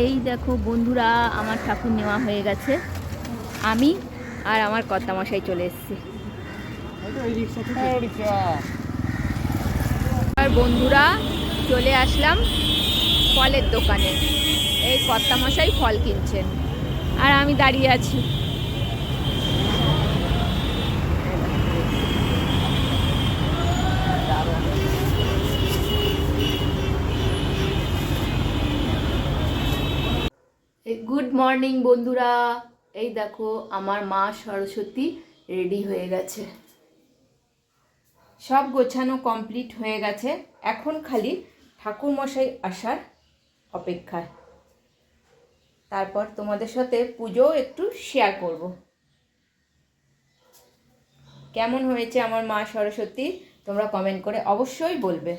এই দেখো বন্ধুরা, আমার ঠাকুর নেওয়া হয়ে গেছে। আমি আর আমার কর্তামশাই চলে এসেছি। আর বন্ধুরা চলে আসলাম ফলের দোকানে। এই কর্তামশাই ফল কিনছেন আর আমি দাঁড়িয়ে আছি। গুড মর্নিং বন্ধুরা, এই দেখো আমার মা সরস্বতী রেডি হয়ে গেছে। সব গোছানো কমপ্লিট হয়ে গেছে, এখন খালি ঠাকুরমশাই আসার অপেক্ষায়। তারপর তোমাদের সাথে পুজো একটু শেয়ার করব। কেমন হয়েছে আমার মা সরস্বতী তোমরা কমেন্ট করে অবশ্যই বলবে।